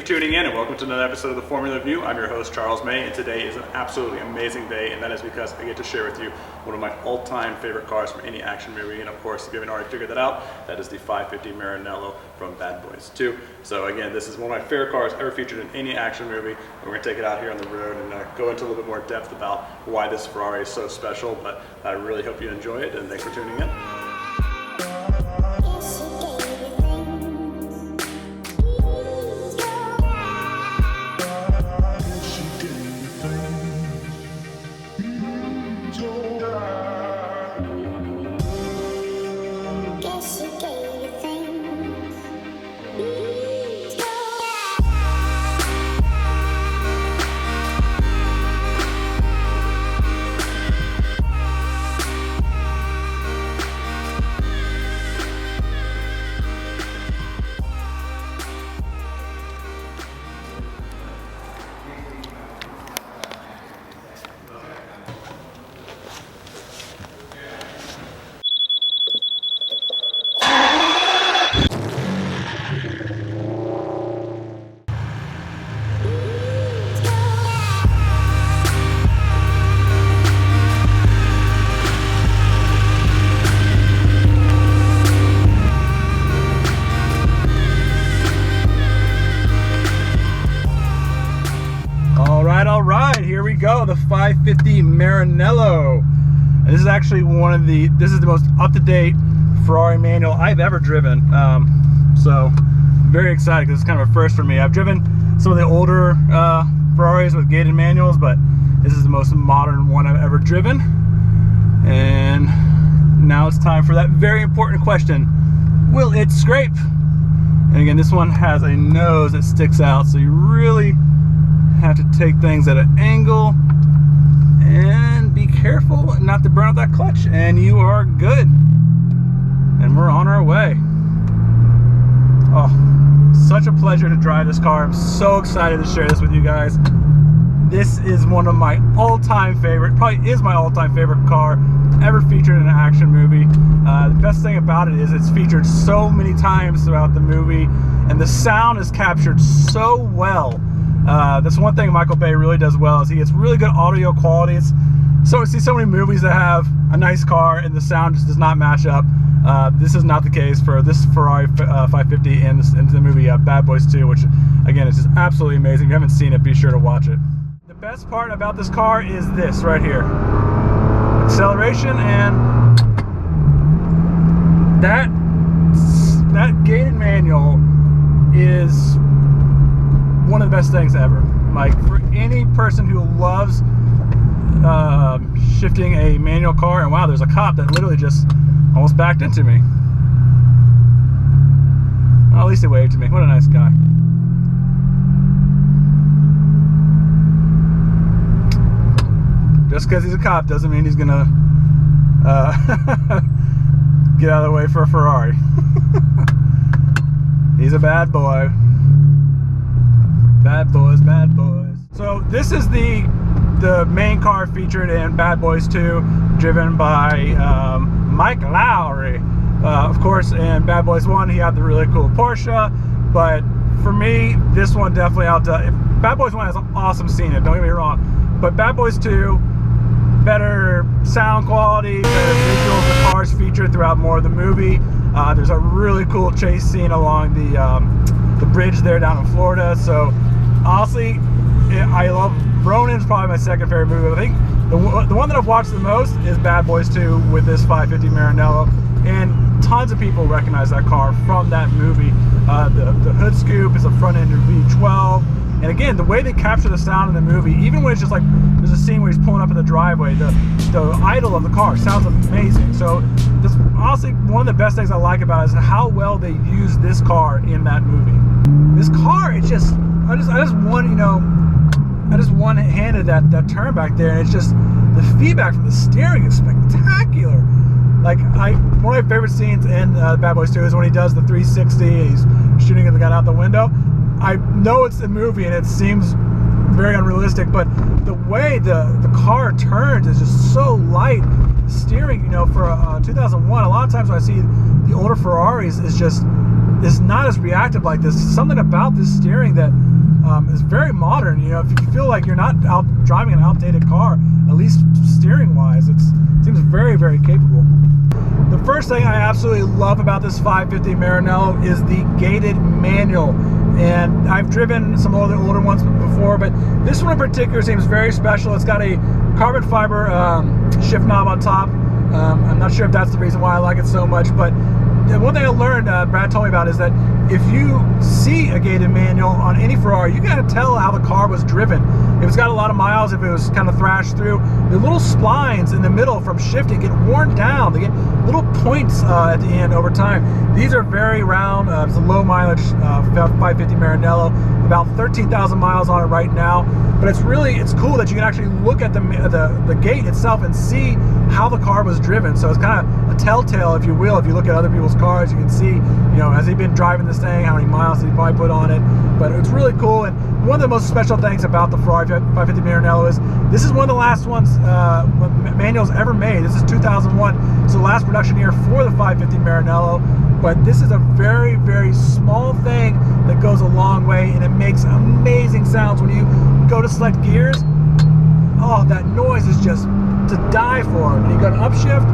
tuning in and welcome to another episode of The Formula View. I'm your host, Charles May, and today is an absolutely amazing day, and that is because I get to share with you one of my all-time favorite cars from any action movie. And of course, if you haven't already figured that out, that is the 550 Maranello from Bad Boys 2. So again, this is one of my favorite cars ever featured in any action movie. And we're going to take it out here on the road and go into a little bit more depth about why this Ferrari is so special. But I really hope you enjoy it, and thanks for tuning in. Here we go, the 550 Maranello. And this is actually this is the most up-to-date Ferrari manual I've ever driven. So very excited because it's kind of a first for me. I've driven some of the older Ferraris with gated manuals, but this is the most modern one I've ever driven. And now it's time for that very important question: will it scrape? And again, this one has a nose that sticks out, so you really have to take things at an angle and be careful not to burn out that clutch, and you are good. And we're on our way. Oh, such a pleasure to drive this car. I'm so excited to share this with you guys. This is one of my all-time favorite, probably is my all-time favorite car ever featured in an action movie. The best thing about it is it's featured so many times throughout the movie, and the sound is captured so well. That's one thing Michael Bay really does well, is he gets really good audio quality. So I see so many movies that have a nice car and the sound just does not match up. This is not the case for this Ferrari 550 in the movie Bad Boys 2, which again is just absolutely amazing. If you haven't seen it, be sure to watch it. The best part about this car is this right here: acceleration, and that gated manual is one of the best things ever. Like, for any person who loves shifting a manual car, and wow, there's a cop that literally just almost backed into me. Well, at least he waved to me. What a nice guy. Just because he's a cop doesn't mean he's gonna get out of the way for a Ferrari. He's a bad boy. Bad boys, bad boys. So this is the main car featured in Bad Boys 2, driven by Mike Lowry. Of course, in Bad Boys 1, he had the really cool Porsche, but for me, this one definitely outdoes. Bad Boys 1 has an awesome scene, don't get me wrong, but Bad Boys 2, better sound quality, better visuals. The cars featured throughout more of the movie. There's a really cool chase scene along the bridge there down in Florida. So honestly, I love Ronan's probably my second favorite movie. I think the one that I've watched the most is Bad Boys 2 with this 550 Maranello, and tons of people recognize that car from that movie. The hood scoop is a front end V12, and again, the way they capture the sound in the movie, even when it's just like there's a scene where he's pulling up in the driveway, the idle of the car sounds amazing. So this, honestly, one of the best things I like about it is how well they use this car in that movie. This car, I just one-handed that turn back there, and it's just, the feedback from the steering is spectacular. Like, one of my favorite scenes in Bad Boys 2 is when he does the 360, and he's shooting the gun out the window. I know it's a movie and it seems very unrealistic, but the way the car turns is just so light. The steering, for 2001, a lot of times when I see the older Ferraris, is not as reactive like this. Something about this steering that is very modern. You know, if you feel like you're not out driving an outdated car, at least steering wise, it seems very, very capable. The first thing I absolutely love about this 550 Maranello is the gated manual. And I've driven some older ones before, but this one in particular seems very special. It's got a carbon fiber shift knob on top. I'm not sure if that's the reason why I like it so much, but one thing I learned, Brad told me about, is that if you see a gated manual on any Ferrari, you gotta tell how the car was driven. If it's got a lot of miles, if it was kind of thrashed through, the little splines in the middle from shifting get worn down. They get little points at the end over time. These are very round. It's a low mileage 550 Maranello, about 13,000 miles on it right now. But it's cool that you can actually look at the gate itself and see how the car was driven. So it's kind of a telltale, if you will. If you look at other people's cars, you can see, you know, has he been driving this thing, how many miles did he probably put on it. But it's really cool. And one of the most special things about the Ferrari 550 Maranello is this is one of the last ones manuals ever made. This is 2001. It's the last production year for the 550 Maranello. But this is a very, very small thing that goes a long way, and it makes amazing sounds when you go to select gears. Oh, that noise is just to die for. When you go to upshift,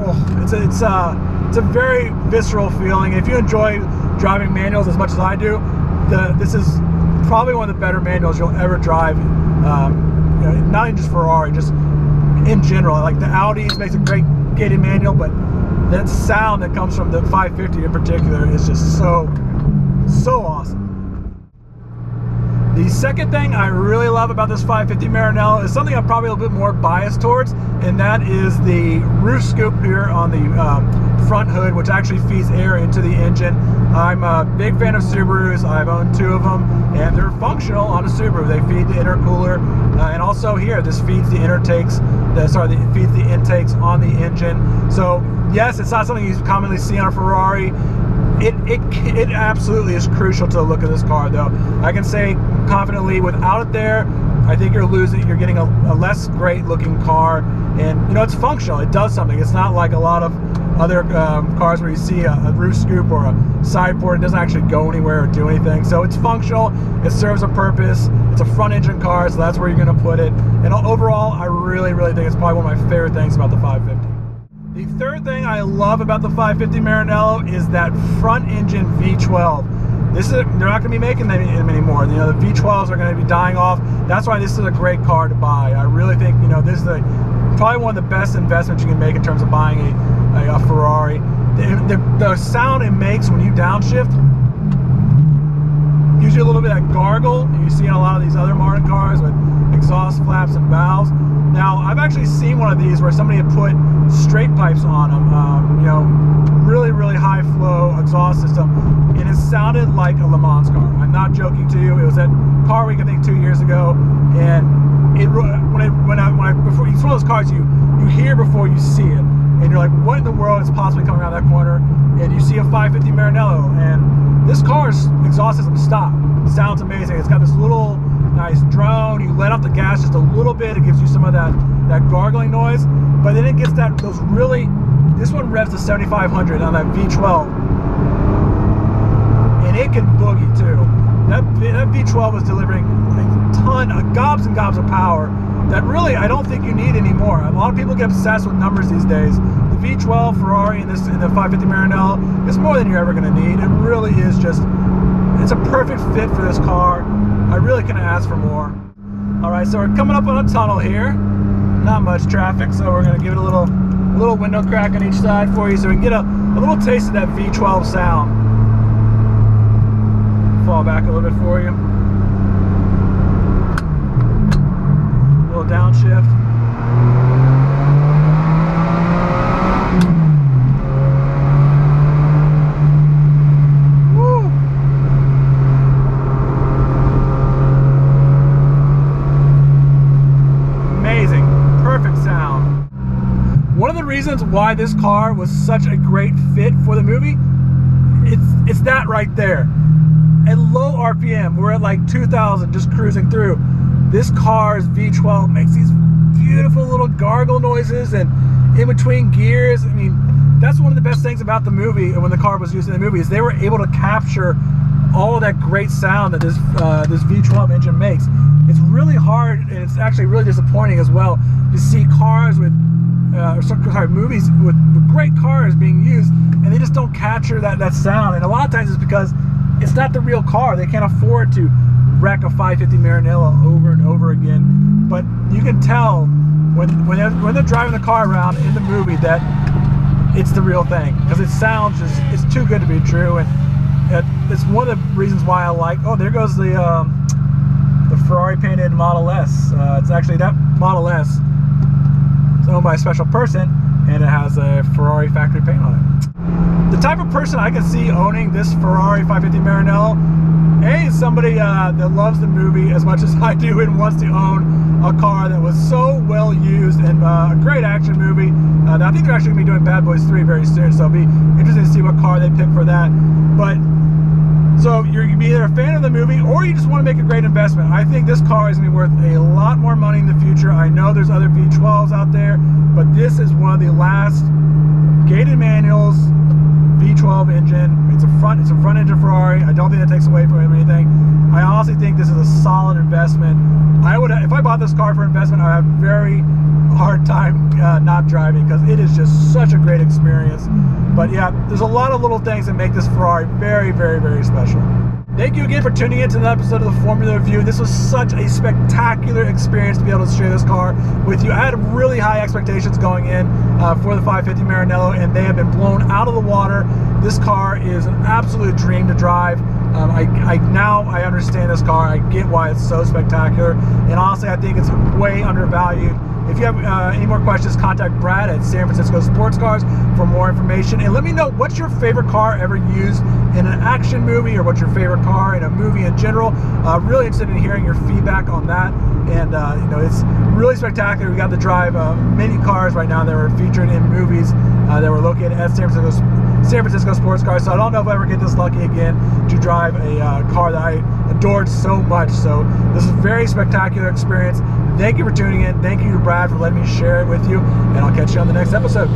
oh, it's a very visceral feeling. If you enjoy driving manuals as much as I do, this is probably one of the better manuals you'll ever drive. You know, not even just Ferrari, just in general. Like the Audis makes a great gated manual, but that sound that comes from the 550 in particular is just so awesome. The second thing I really love about this 550 Maranello is something I'm probably a little bit more biased towards, and that is the roof scoop here on the front hood, which actually feeds air into the engine. I'm a big fan of Subarus. I've owned 2 of them, and they're functional on a Subaru. They feed the intercooler, and also here, this feeds the intakes. It feeds the intakes on the engine. So yes, it's not something you commonly see on a Ferrari. It absolutely is crucial to the look of this car, though. I can say confidently, without it there, I think you're getting a less great looking car. And you know, it's functional, it does something. It's not like a lot of other cars where you see a roof scoop or a side port, it doesn't actually go anywhere or do anything. So it's functional, it serves a purpose. It's a front engine car, so that's where you're gonna put it. And overall, I really, really think it's probably one of my favorite things about the 550. The third thing I love about the 550 Maranello is that front engine V12. They're not going to be making them anymore. You know, the V12s are going to be dying off. That's why this is a great car to buy. I really think, you know, this is probably one of the best investments you can make in terms of buying a Ferrari. The sound it makes when you downshift gives you a little bit of that gargle you see in a lot of these other modern cars with exhaust flaps and valves. Now, I've actually seen one of these where somebody had put straight pipes on them, you know, really, really high flow exhaust system, and it sounded like a Le Mans car. I'm not joking to you. It was at Car Week, I think 2 years ago, and it's one of those cars you hear before you see it, and you're like, what in the world is possibly coming around that corner? And you see a 550 Maranello, and this car's exhaust system it sounds amazing. It's got this little nice drone. You let off the gas just a little bit, it gives you some of that gargling noise, but then it gets this one revs to 7,500 on that V12, and it can boogie too. That V12 was delivering a ton of gobs and gobs of power that really I don't think you need anymore. A lot of people get obsessed with numbers these days. The V12 Ferrari and the 550 Maranello is more than you're ever going to need. It really is just, it's a perfect fit for this car. I really couldn't ask for more. All right, so we're coming up on a tunnel here. Not much traffic, so we're gonna give it a little window crack on each side for you so we can get a little taste of that V12 sound. Fall back a little bit for you. A little downshift. One of the reasons why this car was such a great fit for the movie, it's that right there. At low RPM, we're at like 2,000 just cruising through. This car's V12 makes these beautiful little gargle noises, and in between gears, I mean, that's one of the best things about the movie, when the car was used in the movie, is they were able to capture all of that great sound that this V12 engine makes. It's really hard, and it's actually really disappointing as well to see cars with, movies with great cars being used, and they just don't capture that sound. And a lot of times it's because it's not the real car. They can't afford to wreck a 550 Maranello over and over again. But you can tell when they're driving the car around in the movie that it's the real thing, because it sounds it's too good to be true. And it's one of the reasons why I like. Oh, there goes the Ferrari painted Model S. It's actually that Model S. It's owned by a special person, and it has a Ferrari factory paint on it. The type of person I can see owning this Ferrari 550 Maranello, is somebody that loves the movie as much as I do and wants to own a car that was so well used, and a great action movie. I think they're actually going to be doing Bad Boys 3 very soon, so it'll be interesting to see what car they pick for that. But so you're going to be either a fan of the movie or you just want to make a great investment. I think this car is going to be worth a lot more money in the future. I know there's other V12s out there, but this is one of the last gated manuals V12 engine. It's a front engine Ferrari. I don't think that takes away from anything. I honestly think this is a solid investment. If I bought this car for investment, I would have a very hard time not driving, because it is just such a great experience. But yeah, there's a lot of little things that make this Ferrari very, very, very special. Thank you again for tuning in to another episode of the Formula Review. This was such a spectacular experience to be able to share this car with you. I had really high expectations going in for the 550 Maranello, and they have been blown out of the water. This car is an absolute dream to drive. Now I understand this car. I get why it's so spectacular, and honestly, I think it's way undervalued. If you have any more questions, contact Brad at San Francisco Sports Cars for more information. And let me know, what's your favorite car ever used in an action movie, or what's your favorite car in a movie in general? Really interested in hearing your feedback on that. And it's really spectacular. We got to drive many cars right now that were featured in movies that were located at San Francisco Sports Cars. So I don't know if I ever get this lucky again to drive a car that I adored so much. So this is a very spectacular experience. Thank you for tuning in. Thank you to Brad for letting me share it with you, and I'll catch you on the next episode.